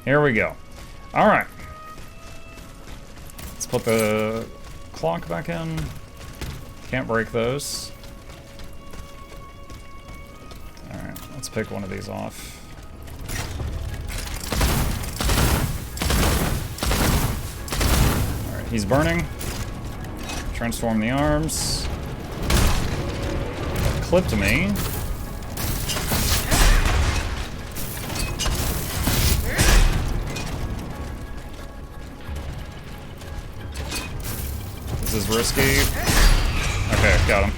Here we go. All right. Let's put the clock back in. Can't break those. All right, let's pick one of these off. All right, he's burning. Transform the arms. Clipped me. This is risky. Okay, got him.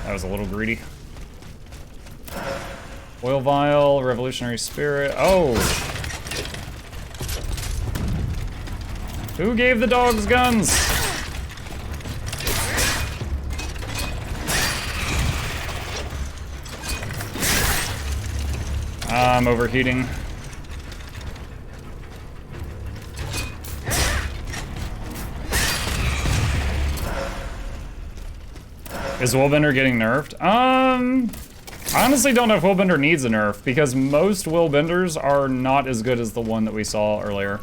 That was a little greedy. Oil vial, revolutionary spirit. Oh! Who gave the dogs guns? I'm overheating. Is Willbender getting nerfed? I honestly don't know if Willbender needs a nerf, because most Willbenders are not as good as the one that we saw earlier.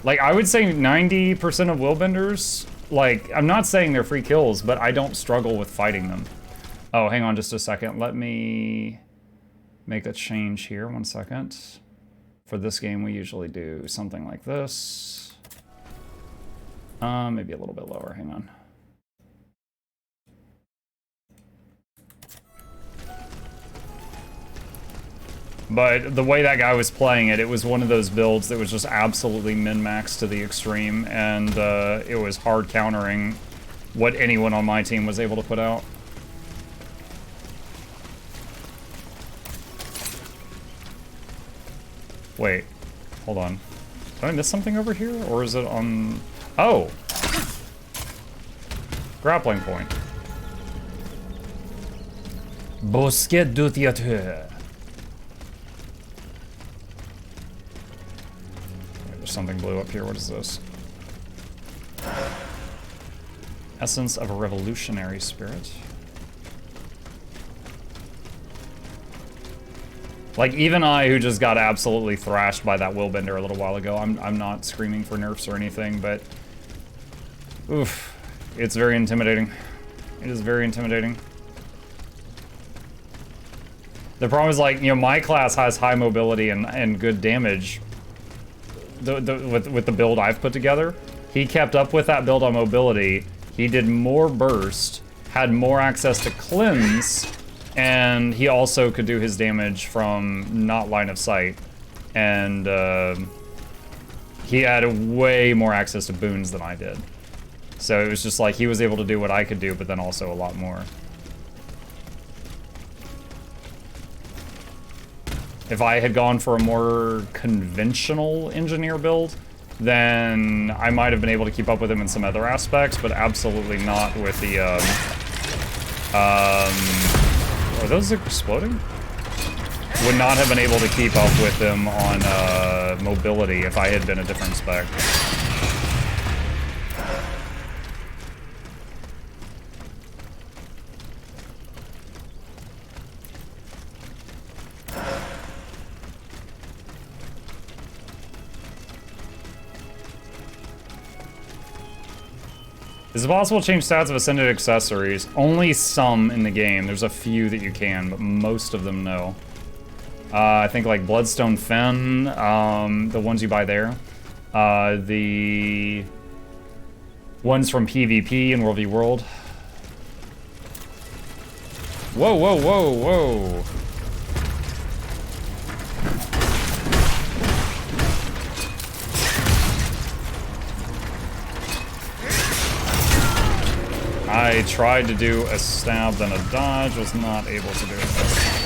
Like, I would say 90% of Willbenders, like, I'm not saying they're free kills, but I don't struggle with fighting them. Oh, hang on just a second. Let me make a change here. 1 second. For this game, we usually do something like this. Maybe a little bit lower. Hang on. But the way that guy was playing it, it was one of those builds that was just absolutely min-maxed to the extreme, and it was hard countering what anyone on my team was able to put out. Wait, hold on. Did I miss something over here, or is it on... Oh! Grappling point. Bosquet du Theatre. Something blew up here. What is this? Essence of a revolutionary spirit. Like, even I, who just got absolutely thrashed by that Willbender a little while ago, I'm not screaming for nerfs or anything, but... Oof. It's very intimidating. It is very intimidating. The problem is, like, you know, my class has high mobility and good damage, with the build I've put together. He kept up with that build on mobility. He did more burst, had more access to cleanse, and he also could do his damage from not line of sight. And he had way more access to boons than I did. So it was just like he was able to do what I could do, but then also a lot more. If I had gone for a more conventional engineer build, then I might have been able to keep up with him in some other aspects, but absolutely not with the, are those exploding? Would not have been able to keep up with him on, mobility if I had been a different spec. Is it possible to change stats of ascended accessories? Only some in the game. There's a few that you can, but most of them no. I think like Bloodstone Fen, the ones you buy there. The ones from PvP in World v World. Whoa, whoa, whoa, whoa. I tried to do a stab, then a dodge, was not able to do it.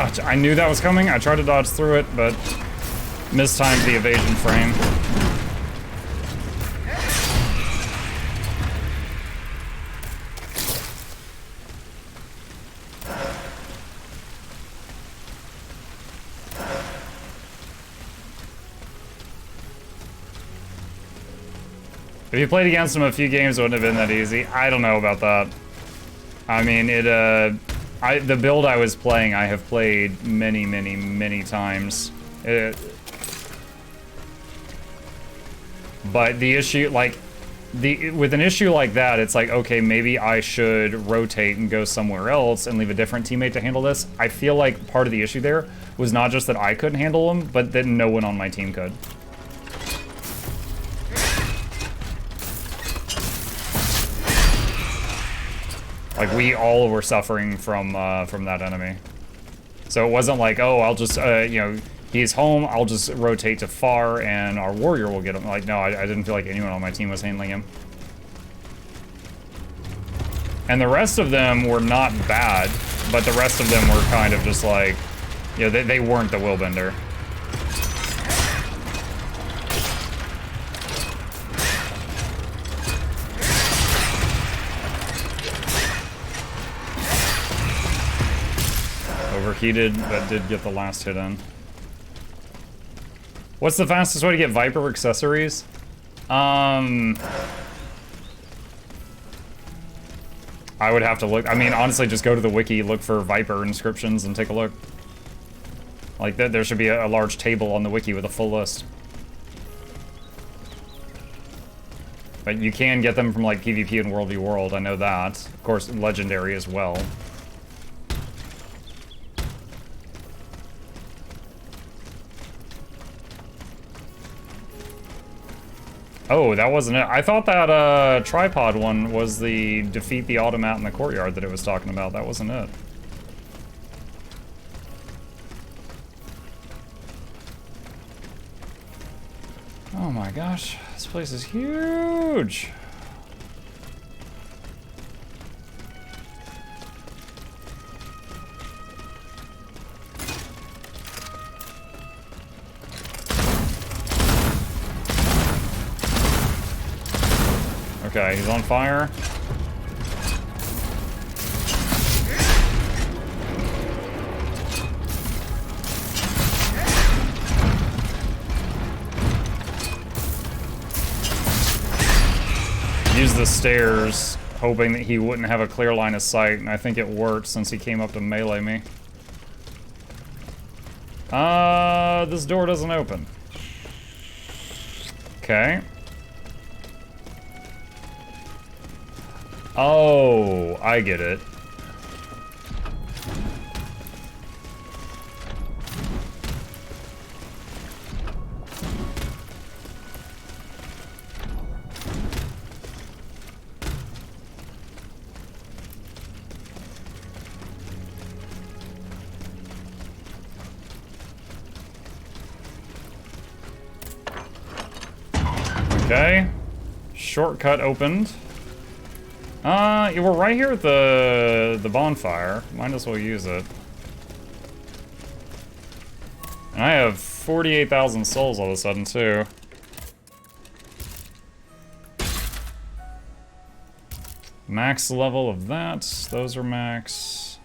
I knew that was coming. I tried to dodge through it, but mistimed the evasion frame. If you played against him a few games, it wouldn't have been that easy. I don't know about that. I mean, the build I was playing, I have played many, many, many times. But the issue, like, with an issue like that, it's like, okay, maybe I should rotate and go somewhere else and leave a different teammate to handle this. I feel like part of the issue there was not just that I couldn't handle him, but that no one on my team could. Like, we all were suffering from that enemy. So it wasn't like, oh, I'll just, you know, he's home, I'll just rotate to far and our warrior will get him. Like, no, I didn't feel like anyone on my team was handling him. And the rest of them were not bad, but the rest of them were kind of just like, you know, they weren't the Willbender. Overheated, but did get the last hit in. What's the fastest way to get Viper accessories? I would have to look. I mean, honestly, just go to the wiki, look for Viper inscriptions, and take a look. Like, there should be a large table on the wiki with a full list. But you can get them from, like, PvP and World v World, I know that. Of course, Legendary as well. Oh, that wasn't it. I thought that tripod one was the defeat the automat in the courtyard that it was talking about. That wasn't it. Oh my gosh, this place is huge. Okay, he's on fire. Use the stairs, hoping that he wouldn't have a clear line of sight, and I think it worked since he came up to melee me. This door doesn't open. Okay. Oh, I get it. Okay. Shortcut opened. Yeah, we're right here at the bonfire. Might as well use it. And I have 48,000 souls all of a sudden, too. Max level of that. Those are max.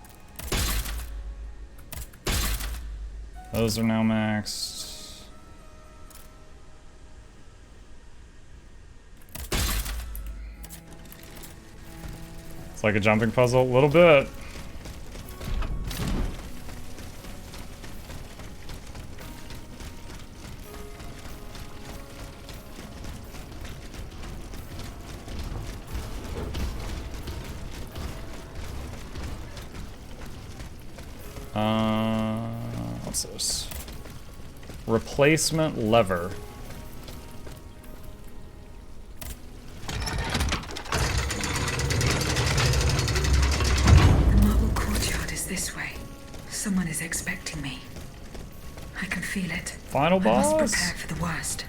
Those are now maxed. It's like a jumping puzzle, a little bit. What's this? Replacement lever. Someone is expecting me. I can feel it. Final boss? I must prepare for the worst.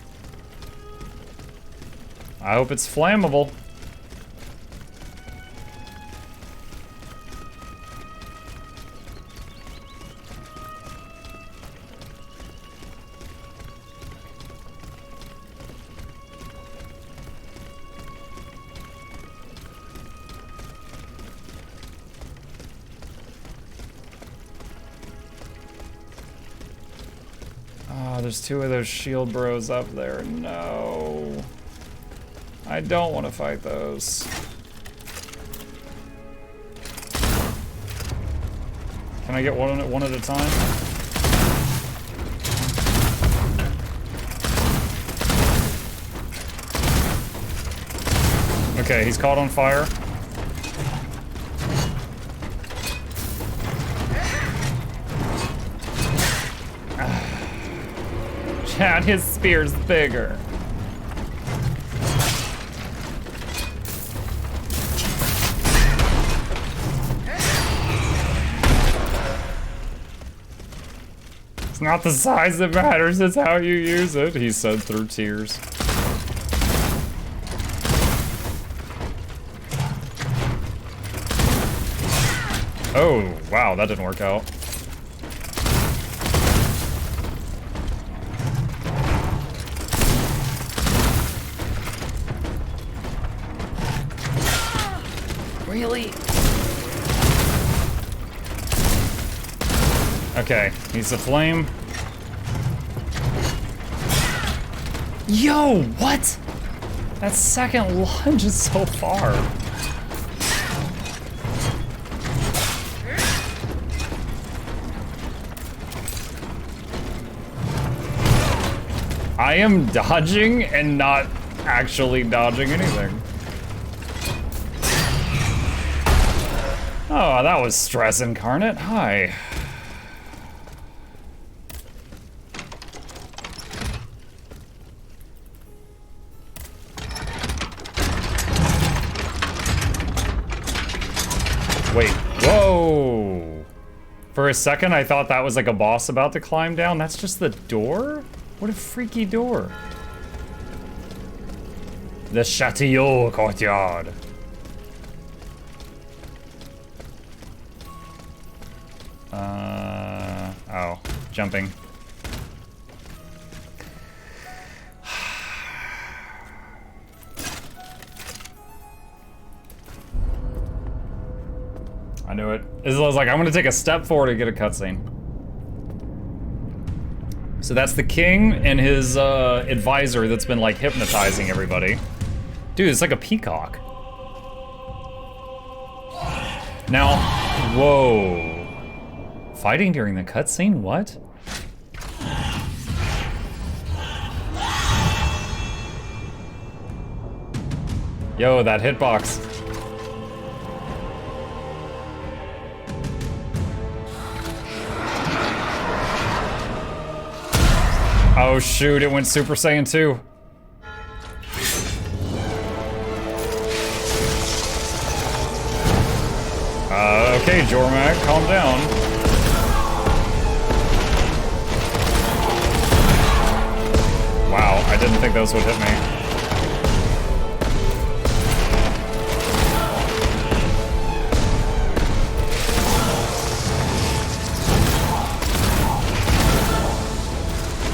I hope it's flammable. there's two of those shield bros up there. No. I don't want to fight those. Can I get one at a time? Okay, he's caught on fire. Chad, his spear's bigger. It's not the size that matters, it's how you use it, he said through tears. Oh, wow, that didn't work out. Really? Okay, he's a flame. Yo, what? That second lunge is so far. I am dodging and not actually dodging anything. Oh, that was stress incarnate. Hi. Wait, whoa. For a second, I thought that was like a boss about to climb down. That's just the door? What a freaky door. The Château courtyard. Oh, jumping. I knew it. I was like, I'm gonna take a step forward to get a cutscene. So that's the king and his advisor that's been like hypnotizing everybody. Dude, it's like a peacock. Now, whoa. Fighting during the cutscene? What? Yo, that hitbox. Oh shoot, it went Super Saiyan 2. Okay, Jormak, calm down. Wow, I didn't think those would hit me.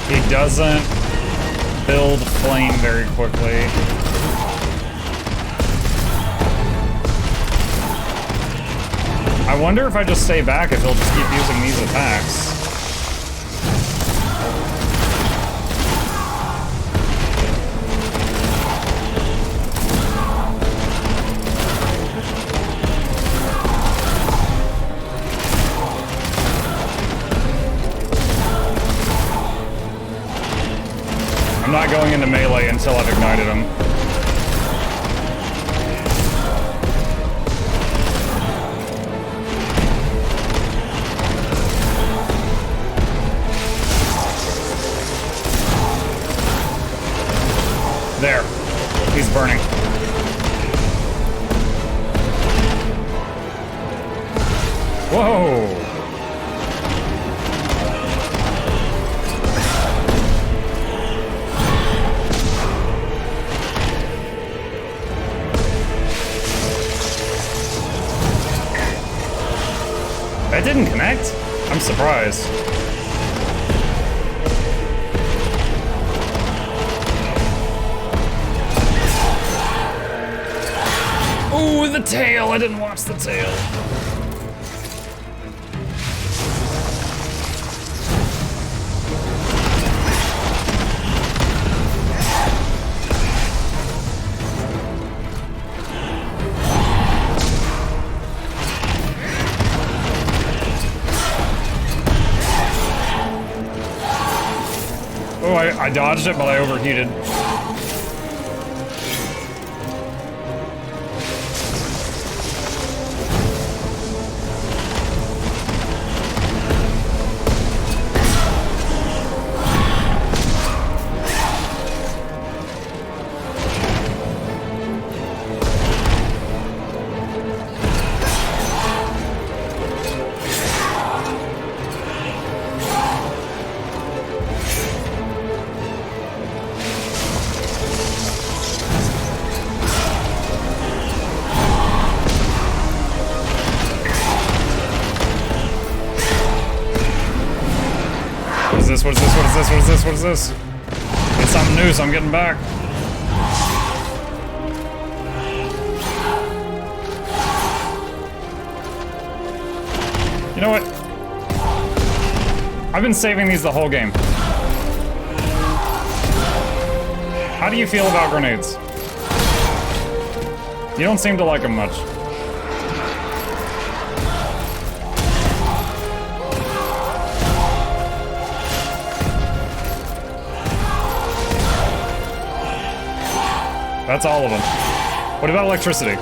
He doesn't build flame very quickly. I wonder if I just stay back if he'll just keep using these attacks. I'm not going into melee until I've ignited him. There. He's burning. Whoa! That didn't connect? I'm surprised. Ooh, the tail! I didn't watch the tail. I dodged it, but I overheated. What is this? It's something new, so I'm getting back. You know what? I've been saving these the whole game. How do you feel about grenades? You don't seem to like them much. That's all of them. What about electricity?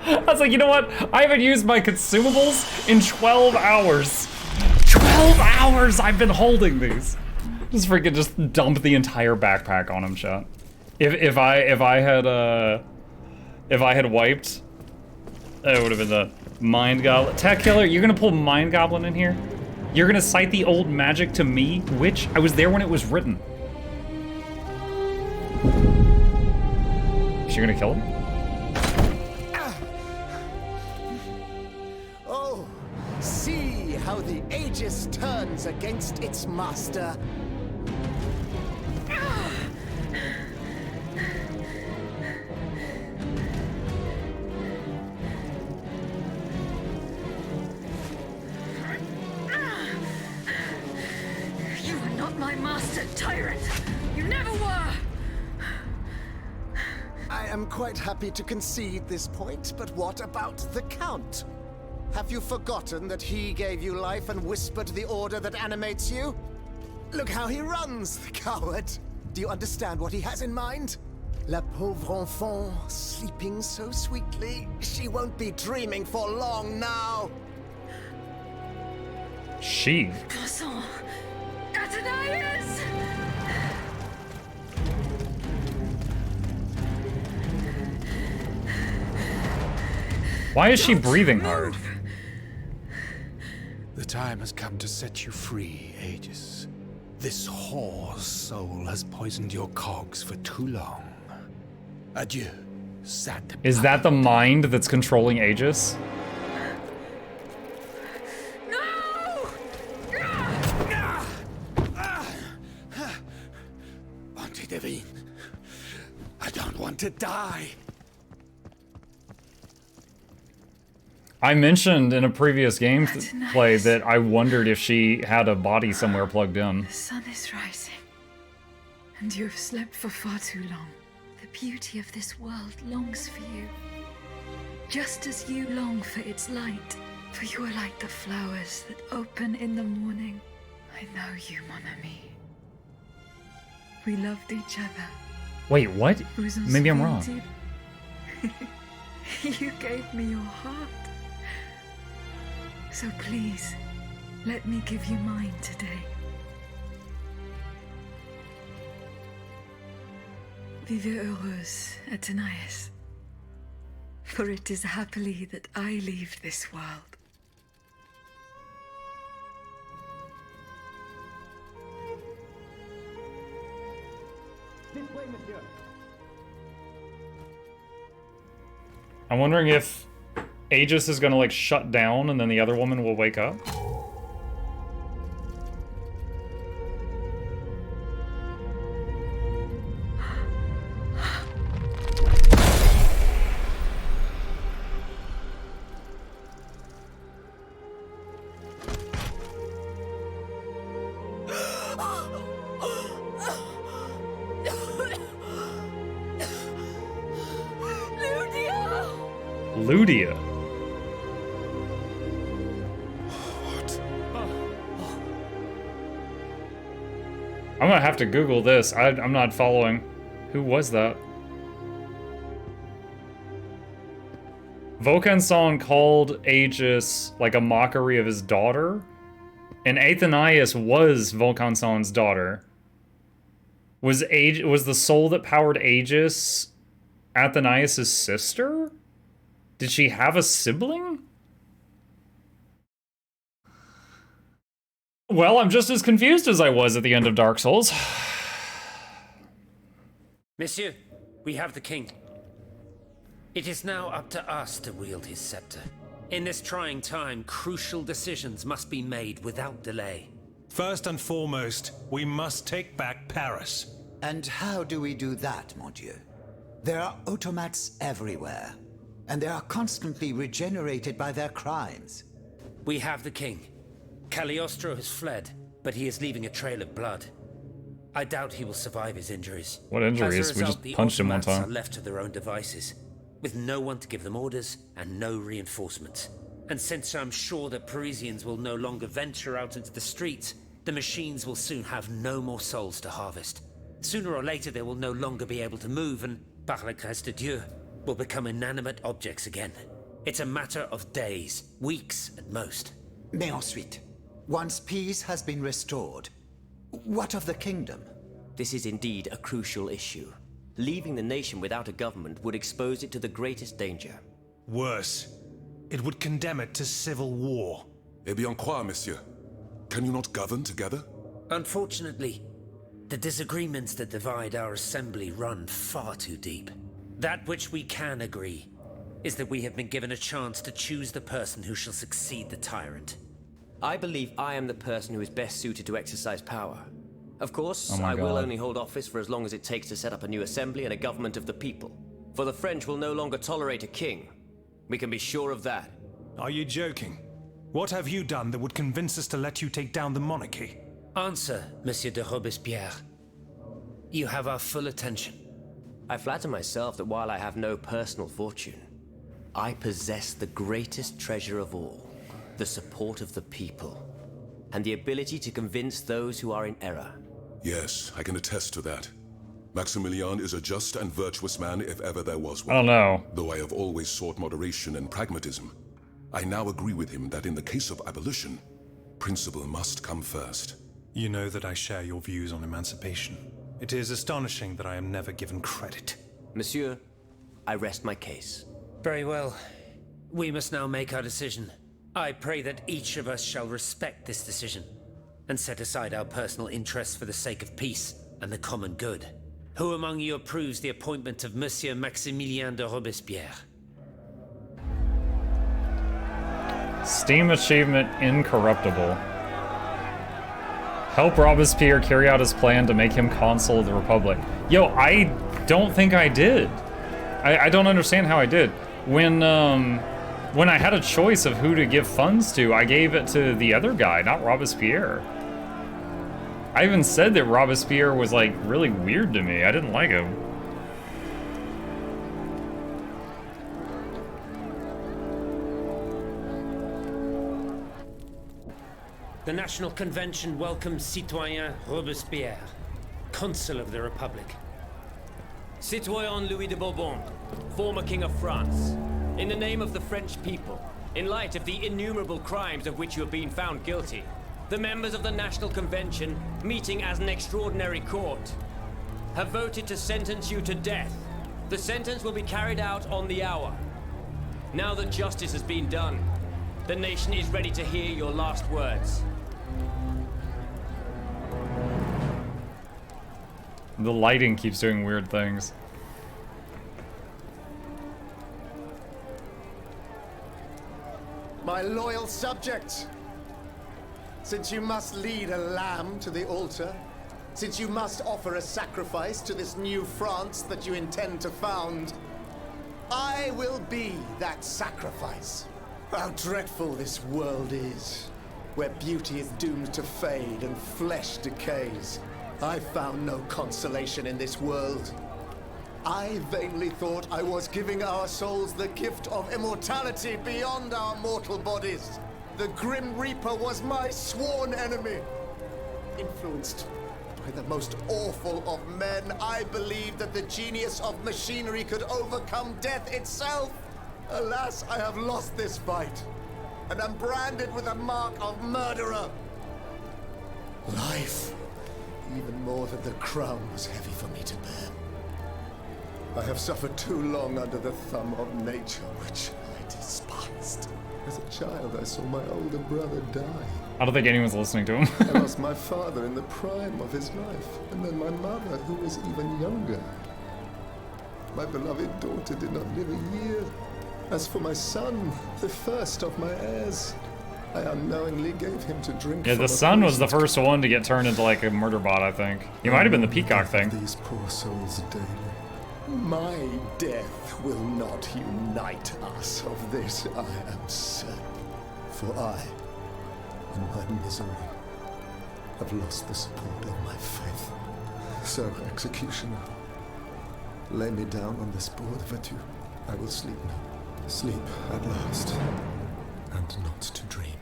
I was like, you know what? I haven't used my consumables in 12 hours. 12 hours I've been holding these. Just freaking just dump the entire backpack on him, chat. If I had wiped, it would have been the Mind Goblin. Tech Killer, you're gonna pull Mind Goblin in here? You're gonna cite the old magic to me? Which? I was there when it was written. Is she gonna kill him? Oh, see how the Aegis turns against its master. My master, tyrant! You never were! I am quite happy to concede this point, but what about the Count? Have you forgotten that he gave you life and whispered the order that animates you? Look how he runs, the coward! Do you understand what he has in mind? La pauvre enfant, sleeping so sweetly, she won't be dreaming for long now! She? Croissant! Athenaius! Why is she breathing hard? The time has come to set you free, Aegis. This whore's soul has poisoned your cogs for too long. Adieu, sad. Is that the mind that's controlling Aegis? I don't want to die. I mentioned in a previous gameplay that I wondered if she had a body somewhere plugged in. The sun is rising, and you have slept for far too long. The beauty of this world longs for you, just as you long for its light. For you are like the flowers that open in the morning. I know you, mon ami. We loved each other. Wait, what? Maybe I'm wrong. You gave me your heart. So please, let me give you mine today. Vive heureuse, Athenaius. For it is happily that I leave this world. This way, monsieur. I'm wondering if Aegis is gonna like shut down and then the other woman will wake up. Ludia. I'm gonna have to Google this. I'm not following. Who was that? Volcanson called Aegis like a mockery of his daughter? And Athenias was Volcanson's daughter. Was the soul that powered Aegis Athenias' sister? Did she have a sibling? Well, I'm just as confused as I was at the end of Dark Souls. Monsieur, we have the king. It is now up to us to wield his scepter. In this trying time, crucial decisions must be made without delay. First and foremost, we must take back Paris. And how do we do that, mon Dieu? There are automats everywhere, and they are constantly regenerated by their crimes. We have the king. Cagliostro has fled, but he is leaving a trail of blood. I doubt he will survive his injuries. What injuries? As a result, We just punched him one automats time. are left to their own devices, with no one to give them orders and no reinforcements. And since I'm sure that Parisians will no longer venture out into the streets, the machines will soon have no more souls to harvest. Sooner or later, they will no longer be able to move, and par la grâce de Dieu, will become inanimate objects again. It's a matter of days, weeks at most. Mais ensuite, once peace has been restored, what of the kingdom? This is indeed a crucial issue. Leaving the nation without a government would expose it to the greatest danger. Worse, it would condemn it to civil war. Eh bien quoi, monsieur? Can you not govern together? Unfortunately, the disagreements that divide our assembly run far too deep. That which we can agree is that we have been given a chance to choose the person who shall succeed the tyrant. I believe I am the person who is best suited to exercise power. Of course, Oh my I will God. only hold office for as long as it takes to set up a new assembly and a government of the people. For the French will no longer tolerate a king. We can be sure of that. Are you joking? What have you done that would convince us to let you take down the monarchy? Answer, Monsieur de Robespierre. You have our full attention. I flatter myself that while I have no personal fortune, I possess the greatest treasure of all, the support of the people, and the ability to convince those who are in error. Yes, I can attest to that. Maximilian is a just and virtuous man if ever there was I one. don't know. Though I have always sought moderation and pragmatism, I now agree with him that in the case of abolition, principle must come first. You know that I share your views on emancipation. It is astonishing that I am never given credit. Monsieur, I rest my case. Very well. We must now make our decision. I pray that each of us shall respect this decision and set aside our personal interests for the sake of peace and the common good. Who among you approves the appointment of Monsieur Maximilien de Robespierre? Steam achievement incorruptible. Help Robespierre carry out his plan to make him consul of the Republic. Yo, I don't think I did. I don't understand how I did. When I had a choice of who to give funds to, I gave it to the other guy, not Robespierre. I even said that Robespierre was like really weird to me. I didn't like him. The National Convention welcomes Citoyen Robespierre, Consul of the Republic. Citoyen Louis de Bourbon, former King of France, in the name of the French people, in light of the innumerable crimes of which you have been found guilty, the members of the National Convention, meeting as an extraordinary court, have voted to sentence you to death. The sentence will be carried out on the hour. Now that justice has been done, the nation is ready to hear your last words. The lighting keeps doing weird things. My loyal subjects, since you must lead a lamb to the altar, since you must offer a sacrifice to this new France that you intend to found, I will be that sacrifice. How dreadful this world is, where beauty is doomed to fade and flesh decays. I found no consolation in this world. I vainly thought I was giving our souls the gift of immortality beyond our mortal bodies. The Grim Reaper was my sworn enemy, influenced by by the most awful of men, I believed that the genius of machinery could overcome death itself. Alas, I have lost this fight, and am branded with the mark of murderer. Life, even more than the crown, was heavy for me to bear. I have suffered too long under the thumb of nature, which I despised. As a child, I saw my older brother die. I don't think anyone's listening to him. I lost my father in the prime of his life, and then my mother, who was even younger. My beloved daughter did not live a year. As for my son, the first of my heirs, I unknowingly gave him to drink. Yeah, the son was the first one to get turned into like a murder bot, I think. He might have been the peacock thing. These poor souls daily. My death will not unite us, of this I am certain. For I, in my misery, have lost the support of my faith. So, executioner, lay me down on this board, Vertu. I will sleep now. Sleep at last, and not to dream.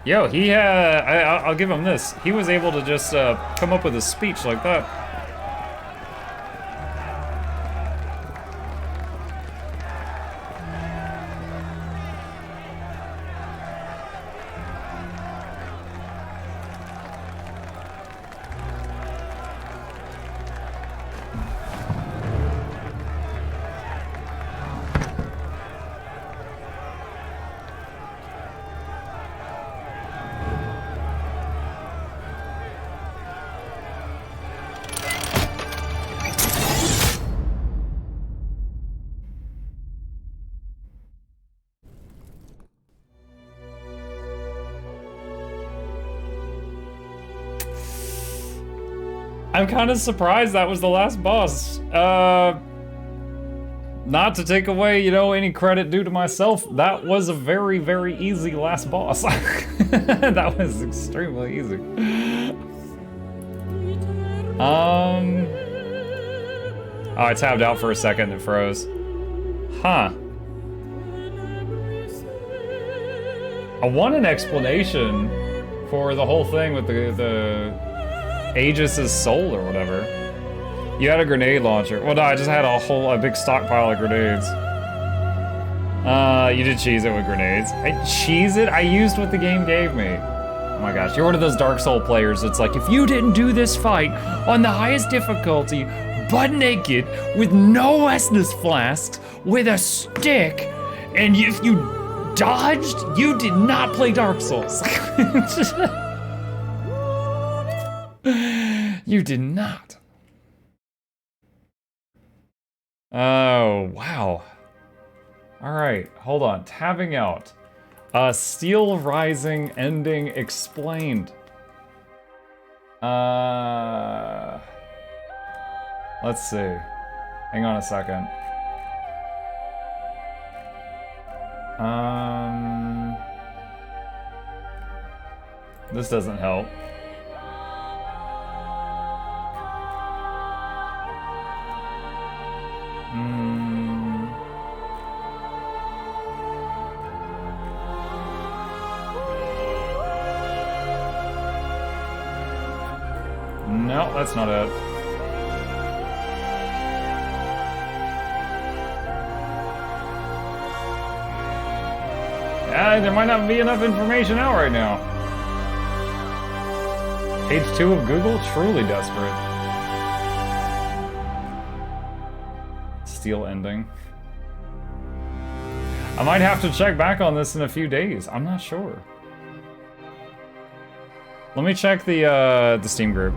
Yo, he I'll give him this. He was able to just come up with a speech like that. I'm kind of surprised that was the last boss. Not to take away, you know, any credit due to myself, that was a very, very easy last boss. That was extremely easy. Oh, I tabbed out for a second, it froze. Huh. I want an explanation for the whole thing with the Aegis' soul or whatever. You had a grenade launcher. Well, no, I just had a big stockpile of grenades. You did cheese it with grenades. I cheese it? I used what the game gave me. Oh my gosh, you're one of those Dark Soul players that's like, if you didn't do this fight on the highest difficulty, butt naked, with no Estus flasks, with a stick, and if you dodged, you did not play Dark Souls. You did not. Oh, wow. All right, hold on. Tabbing out. Steelrising ending explained. Let's see. Hang on a second. This doesn't help. No, that's not it. Yeah, there might not be enough information out right now. Page 2 of Google, truly desperate. Steel ending. I might have to check back on this in a few days. I'm not sure. Let me check the Steam group.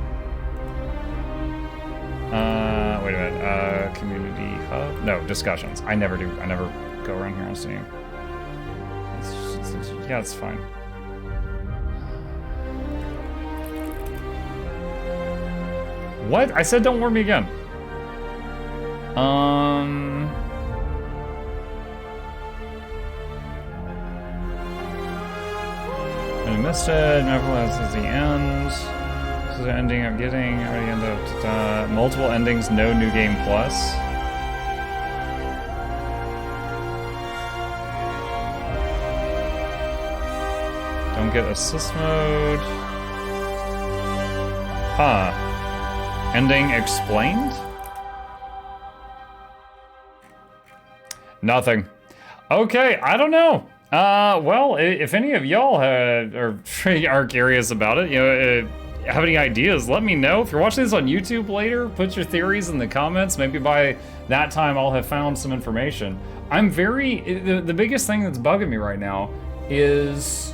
Wait a minute. Community hub? No, discussions. I never do. I never go around here on Steam. Yeah, it's fine. What? I said don't warn me again. I missed it. Nevertheless, this is the end. This is the ending I'm getting. I already end up multiple endings, no new game plus. Don't get assist mode. Huh. Ending explained? Nothing. Okay, I don't know. Well, if any of y'all are curious about it, have any ideas, let me know. If you're watching this on YouTube later, put your theories in the comments. Maybe by that time I'll have found some information. The biggest thing that's bugging me right now is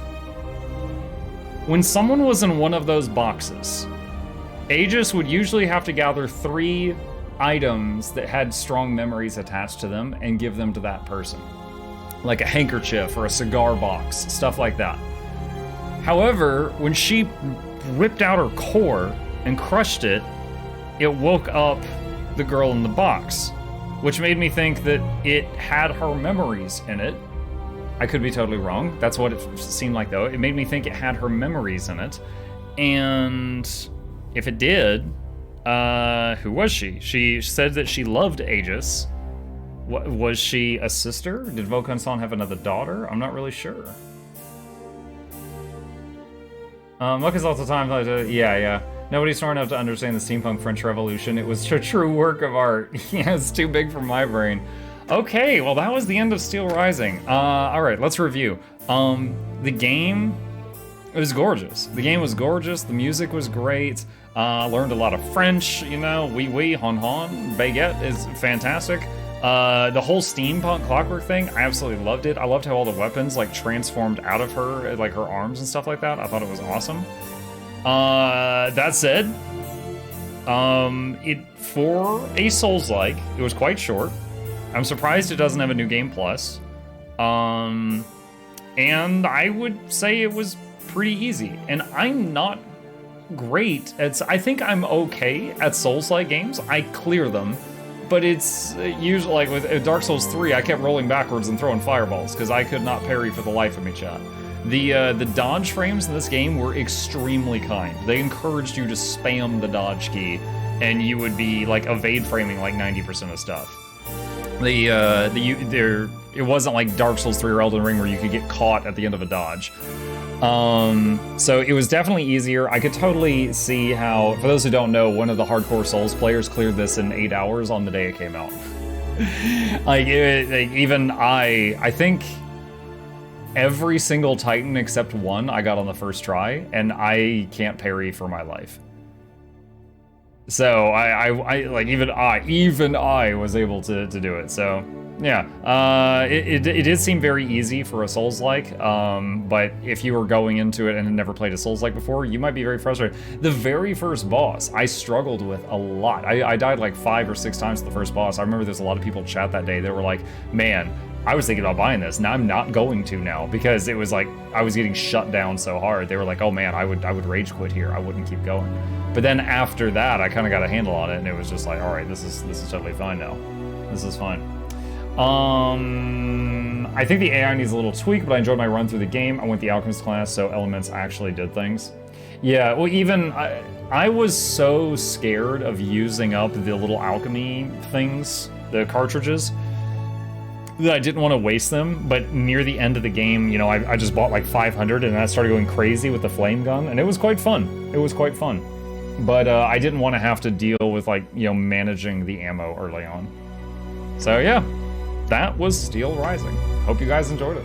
when someone was in one of those boxes, Aegis would usually have to gather 3 items that had strong memories attached to them and give them to that person. Like a handkerchief or a cigar box, stuff like that. However, when she ripped out her core and crushed it, it woke up the girl in the box, which made me think that it had her memories in it. I could be totally wrong. That's what it seemed like, though. It made me think it had her memories in it. And if it did, who was she? She said that she loved Aegis. Was she a sister? Did Volkan-san have another daughter? I'm not really sure. Look is also time. Yeah. Nobody's smart enough to understand the steampunk French Revolution. It was a true work of art. Yeah, it's too big for my brain. Okay, well that was the end of Steelrising. Alright, let's review. The game, it was gorgeous. The game was gorgeous, the music was great. Learned a lot of French, oui, hon, baguette is fantastic. The whole steampunk clockwork thing, I absolutely loved it. I loved how all the weapons like transformed out of her, like her arms and stuff like that. I thought it was awesome. That said, for a Souls-like, it was quite short. I'm surprised it doesn't have a new game plus. And I would say it was pretty easy. And I'm not great at, I think I'm okay at Souls-like games. I clear them. But it's usually, like with Dark Souls 3, I kept rolling backwards and throwing fireballs because I could not parry for the life of me, chat. The dodge frames in this game were extremely kind. They encouraged you to spam the dodge key, and you would be like evade framing like 90% of stuff. It wasn't like Dark Souls 3 or Elden Ring where you could get caught at the end of a dodge. So it was definitely easier. I could totally see how, for those who don't know, one of the hardcore Souls players cleared this in 8 hours on the day it came out. I think every single Titan except one I got on the first try, and I can't parry for my life. So even I was able to do it. So yeah, it did seem very easy for a Souls-like, but if you were going into it and had never played a Souls-like before, you might be very frustrated. The very first boss, I struggled with a lot. I died like 5 or 6 times to the first boss. I remember there's a lot of people in chat that day that were like, man, I was thinking about buying this. Now I'm not going to now because it was like I was getting shut down so hard. They were like, oh man, I would rage quit here. I wouldn't keep going. But then after that, I kind of got a handle on it, and it was just like, all right, this is totally fine now. This is fine. I think the AI needs a little tweak, but I enjoyed my run through the game. I went the Alchemist class, so elements actually did things. Yeah, well, even I was so scared of using up the little alchemy things, the cartridges, that I didn't want to waste them. But near the end of the game, I just bought like 500, and I started going crazy with the flame gun, and it was quite fun. It was quite fun. But I didn't want to have to deal with managing the ammo early on. So yeah, that was Steelrising. Hope you guys enjoyed it.